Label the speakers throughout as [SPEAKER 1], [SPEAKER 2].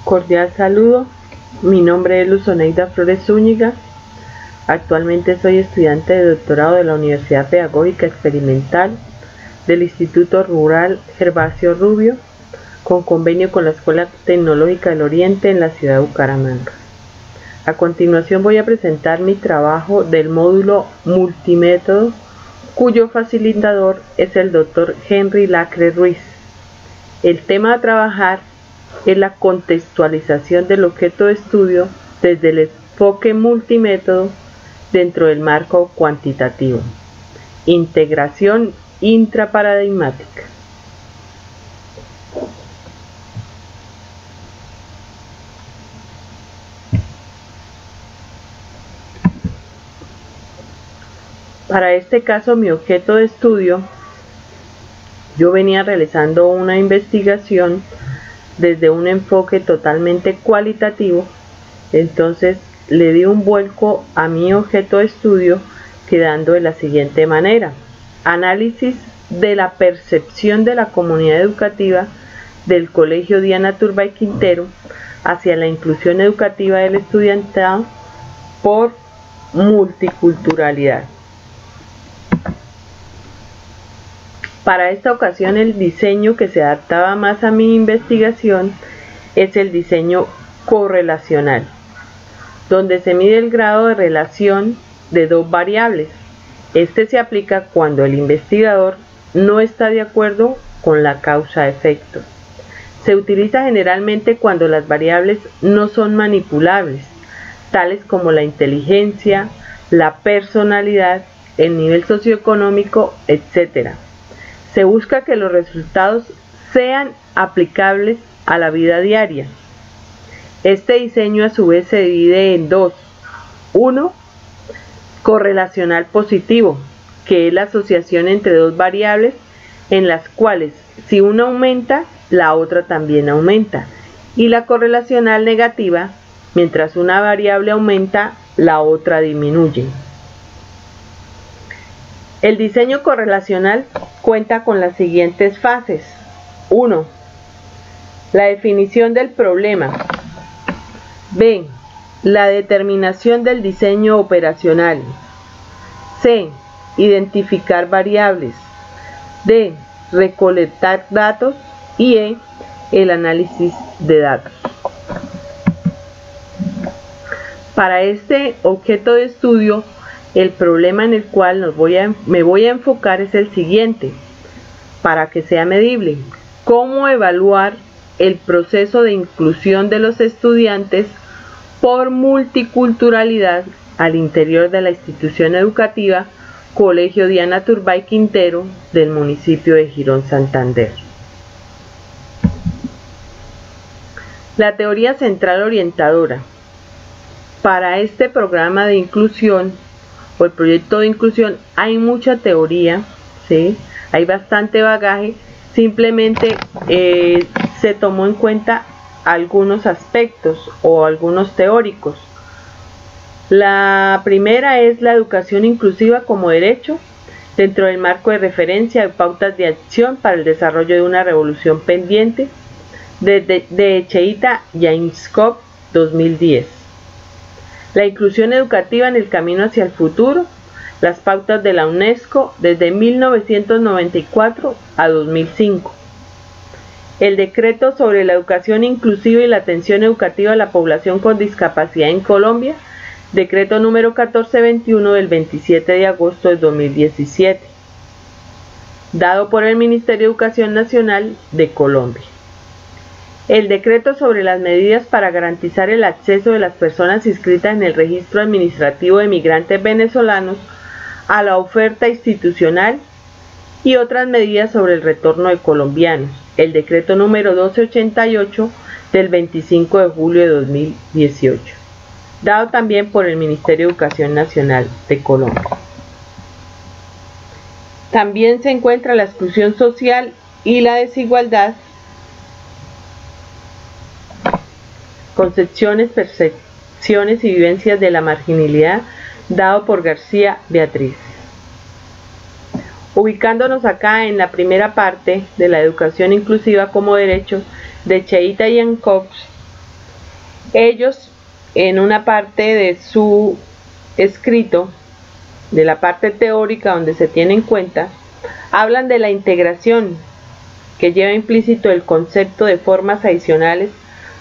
[SPEAKER 1] Cordial saludo, mi nombre es Luzoneida Flores Zúñiga, actualmente soy estudiante de doctorado de la Universidad Pedagógica Experimental del Instituto Rural Gervasio Rubio, con convenio con la Escuela Tecnológica del Oriente en la ciudad de Bucaramanga. A continuación voy a presentar mi trabajo del módulo multimétodo, cuyo facilitador es el Dr. Henry Lacre Ruiz. El tema a trabajar es la contextualización del objeto de estudio desde el enfoque multimétodo dentro del marco cuantitativo. Integración intraparadigmática. Para este caso, mi objeto de estudio, yo venía realizando una investigación desde un enfoque totalmente cualitativo, entonces le di un vuelco a mi objeto de estudio quedando de la siguiente manera: análisis de la percepción de la comunidad educativa del Colegio Diana Turbay Quintero hacia la inclusión educativa del estudiantado por multiculturalidad. Para esta ocasión, el diseño que se adaptaba más a mi investigación es el diseño correlacional, donde se mide el grado de relación de dos variables. Este se aplica cuando el investigador no está de acuerdo con la causa-efecto. Se utiliza generalmente cuando las variables no son manipulables, tales como la inteligencia, la personalidad, el nivel socioeconómico, etc. Se busca que los resultados sean aplicables a la vida diaria. Este diseño a su vez se divide en dos. Uno, correlacional positivo, que es la asociación entre dos variables en las cuales si una aumenta, la otra también aumenta. Y la correlacional negativa, mientras una variable aumenta, la otra disminuye. El diseño correlacional cuenta con las siguientes fases. 1. La definición del problema. B. La determinación del diseño operacional. C. Identificar variables. D. Recolectar datos. Y E. El análisis de datos. Para este objeto de estudio, el problema en el cual me voy a enfocar es el siguiente, para que sea medible: cómo evaluar el proceso de inclusión de los estudiantes por multiculturalidad al interior de la institución educativa Colegio Diana Turbay Quintero del municipio de Girón, Santander. La teoría central orientadora. Para este programa de inclusión o el proyecto de inclusión hay mucha teoría, ¿sí? Hay bastante bagaje, simplemente se tomó en cuenta algunos aspectos o algunos teóricos. La primera es la educación inclusiva como derecho dentro del marco de referencia de pautas de acción para el desarrollo de una revolución pendiente de Echeita y Ainscope 2010. La inclusión educativa en el camino hacia el futuro, las pautas de la UNESCO desde 1994 a 2005. El decreto sobre la educación inclusiva y la atención educativa a la población con discapacidad en Colombia, decreto número 1421 del 27 de agosto de 2017, dado por el Ministerio de Educación Nacional de Colombia. El decreto sobre las medidas para garantizar el acceso de las personas inscritas en el registro administrativo de migrantes venezolanos a la oferta institucional y otras medidas sobre el retorno de colombianos. El decreto número 1288 del 25 de julio de 2018, dado también por el Ministerio de Educación Nacional de Colombia. También se encuentra la exclusión social y la desigualdad, concepciones, percepciones y vivencias de la marginalidad, dado por García Beatriz. Ubicándonos acá en la primera parte de la educación inclusiva como derecho de Echeita y Ainscope, Ellos, en una parte de su escrito, de la parte teórica donde se tiene en cuenta, hablan de la integración, que lleva implícito el concepto de formas adicionales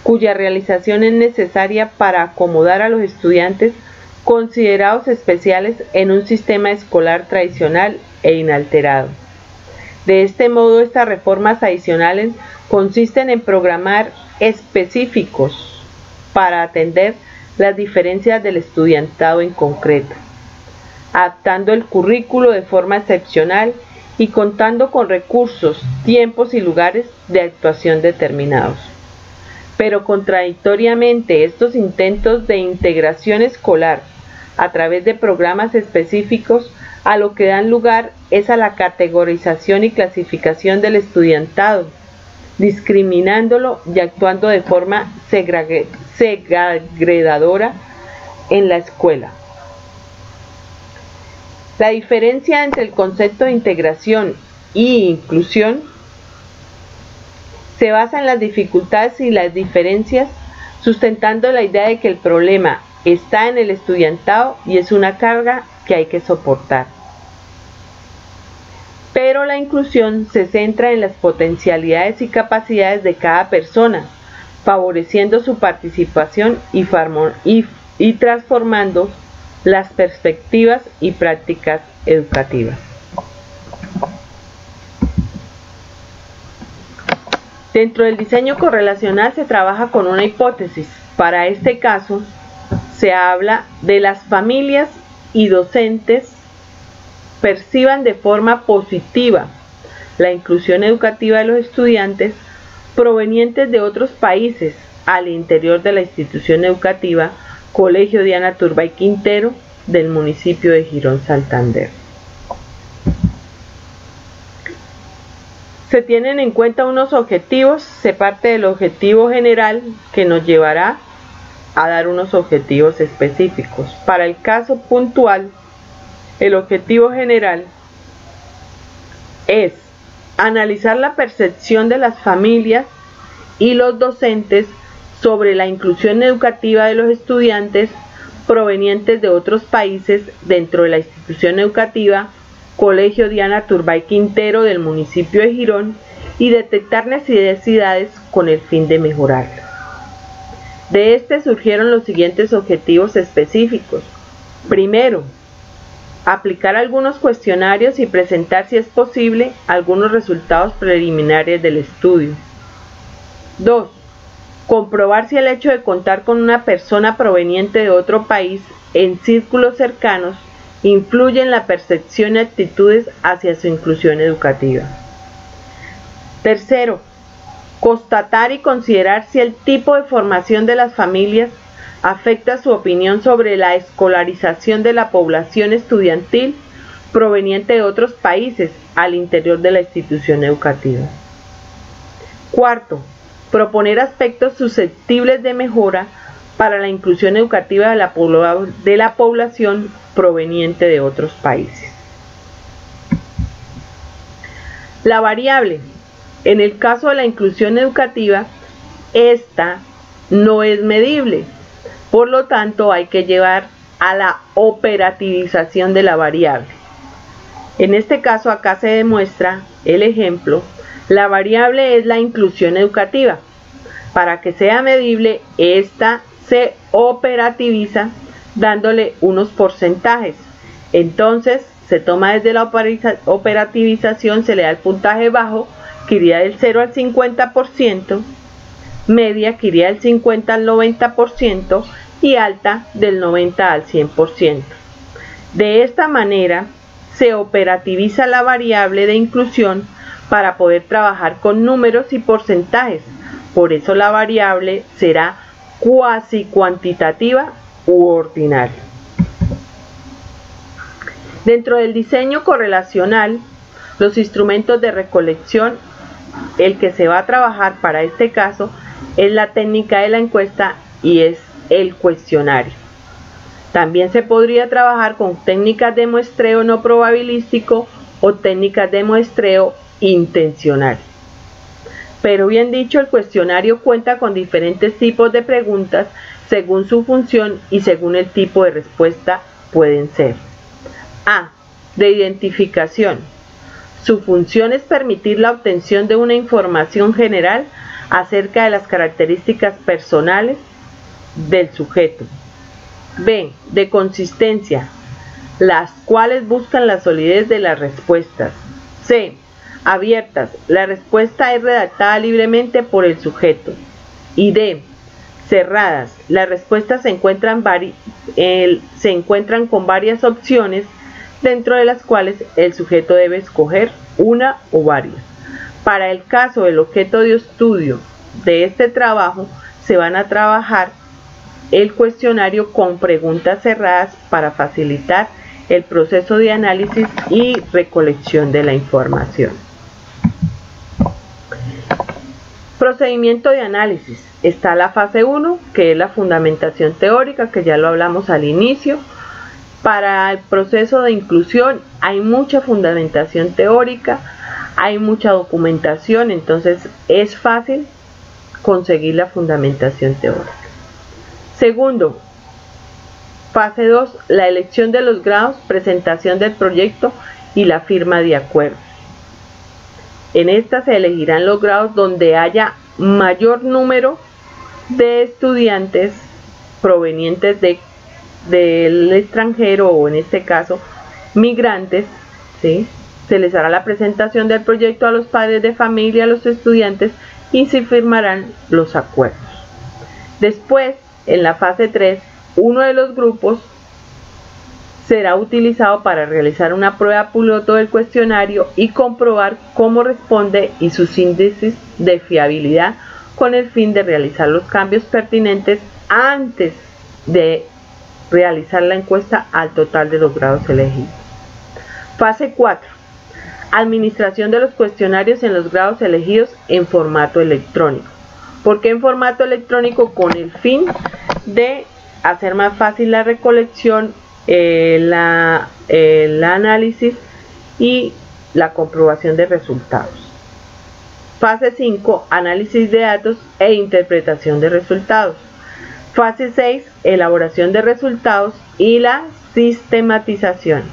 [SPEAKER 1] cuya realización es necesaria para acomodar a los estudiantes considerados especiales en un sistema escolar tradicional e inalterado. De este modo, estas reformas adicionales consisten en programar específicos para atender las diferencias del estudiantado en concreto, adaptando el currículo de forma excepcional y contando con recursos, tiempos y lugares de actuación determinados. Pero contradictoriamente, estos intentos de integración escolar a través de programas específicos a lo que dan lugar es a la categorización y clasificación del estudiantado, discriminándolo y actuando de forma segregadora en la escuela. La diferencia entre el concepto de integración y inclusión se basa en las dificultades y las diferencias, sustentando la idea de que el problema está en el estudiantado y es una carga que hay que soportar. Pero la inclusión se centra en las potencialidades y capacidades de cada persona, favoreciendo su participación y transformando las perspectivas y prácticas educativas. Dentro del diseño correlacional se trabaja con una hipótesis. Para este caso, se habla de las familias y docentes perciban de forma positiva la inclusión educativa de los estudiantes provenientes de otros países al interior de la institución educativa Colegio Diana Turbay Quintero del municipio de Girón, Santander. Se tienen en cuenta unos objetivos, se parte del objetivo general que nos llevará a dar unos objetivos específicos. Para el caso puntual, el objetivo general es analizar la percepción de las familias y los docentes sobre la inclusión educativa de los estudiantes provenientes de otros países dentro de la institución educativa Colegio Diana Turbay Quintero del municipio de Girón y detectar necesidades con el fin de mejorarlas. De este surgieron los siguientes objetivos específicos. Primero, aplicar algunos cuestionarios y presentar, si es posible, algunos resultados preliminares del estudio. 2. Comprobar si el hecho de contar con una persona proveniente de otro país en círculos cercanos influye en la percepción y actitudes hacia su inclusión educativa. Tercero, constatar y considerar si el tipo de formación de las familias afecta su opinión sobre la escolarización de la población estudiantil proveniente de otros países al interior de la institución educativa. Cuarto, proponer aspectos susceptibles de mejora para la inclusión educativa de la población proveniente de otros países. La variable. En el caso de la inclusión educativa, esta no es medible. Por lo tanto, hay que llevar a la operativización de la variable. En este caso, acá se demuestra el ejemplo. La variable es la inclusión educativa. Para que sea medible, esta se operativiza dándole unos porcentajes. Entonces, se toma desde la operativización, se le da el puntaje bajo, que iría del 0 al 50%, media, que iría del 50 al 90%, y alta, del 90 al 100%. De esta manera, se operativiza la variable de inclusión para poder trabajar con números y porcentajes. Por eso la variable será cuasi cuantitativa u ordinaria. Dentro del diseño correlacional, los instrumentos de recolección, el que se va a trabajar para este caso es la técnica de la encuesta y es el cuestionario. También se podría trabajar con técnicas de muestreo no probabilístico o técnicas de muestreo intencional. Pero bien dicho, el cuestionario cuenta con diferentes tipos de preguntas según su función y según el tipo de respuesta pueden ser. A. De identificación. Su función es permitir la obtención de una información general acerca de las características personales del sujeto. B. De consistencia, las cuales buscan la solidez de las respuestas. C. Abiertas, la respuesta es redactada libremente por el sujeto. Y D. Cerradas, las respuestas se encuentran con varias opciones, dentro de las cuales el sujeto debe escoger una o varias. Para el caso del objeto de estudio de este trabajo, se van a trabajar el cuestionario con preguntas cerradas para facilitar el proceso de análisis y recolección de la información. Procedimiento de análisis. Está la fase 1, que es la fundamentación teórica, que ya lo hablamos al inicio. Para el proceso de inclusión hay mucha fundamentación teórica, hay mucha documentación, entonces es fácil conseguir la fundamentación teórica. Segundo, fase 2, la elección de los grados, presentación del proyecto y la firma de acuerdo. En esta se elegirán los grados donde haya mayor número de estudiantes provenientes del extranjero, o en este caso migrantes, ¿sí? Se les hará la presentación del proyecto a los padres de familia, a los estudiantes, y se firmarán los acuerdos. Después, en la fase 3, uno de los grupos será utilizado para realizar una prueba piloto del cuestionario y comprobar cómo responde y sus índices de fiabilidad, con el fin de realizar los cambios pertinentes antes de realizar la encuesta al total de los grados elegidos. Fase 4. Administración de los cuestionarios en los grados elegidos en formato electrónico. ¿Por qué en formato electrónico? Con el fin de hacer más fácil la recolección, el análisis y la comprobación de resultados. Fase 5. Análisis de datos e interpretación de resultados. Fase 6. Elaboración de resultados y la sistematización.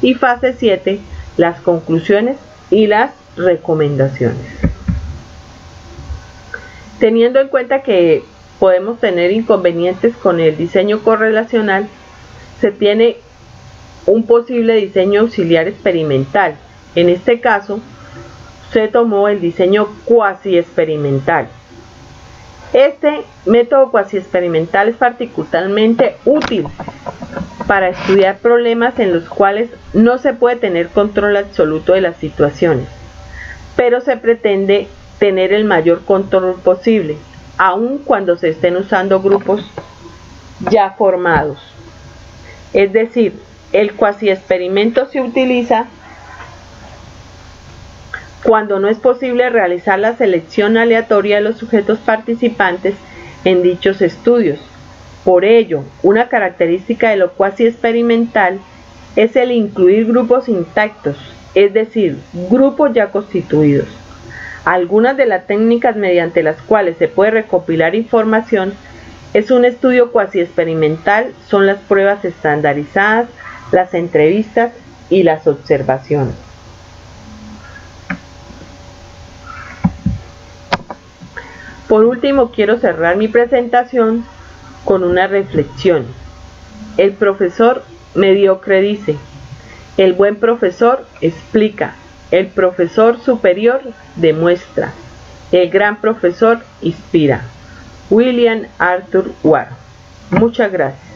[SPEAKER 1] Y fase 7. Las conclusiones y las recomendaciones. Teniendo en cuenta que podemos tener inconvenientes con el diseño correlacional, se tiene un posible diseño auxiliar experimental. En este caso, se tomó el diseño cuasi experimental. Este método cuasi experimental es particularmente útil para estudiar problemas en los cuales no se puede tener control absoluto de las situaciones, pero se pretende tener el mayor control posible, aun cuando se estén usando grupos ya formados. Es decir, el cuasi experimento se utiliza cuando no es posible realizar la selección aleatoria de los sujetos participantes en dichos estudios. Por ello, una característica de lo cuasi experimental es el incluir grupos intactos, es decir, grupos ya constituidos. Algunas de las técnicas mediante las cuales se puede recopilar información es un estudio cuasi experimental, son las pruebas estandarizadas, las entrevistas y las observaciones. Por último, quiero cerrar mi presentación con una reflexión. El profesor mediocre dice, el buen profesor explica, el profesor superior demuestra, el gran profesor inspira. William Arthur Ward. Muchas gracias.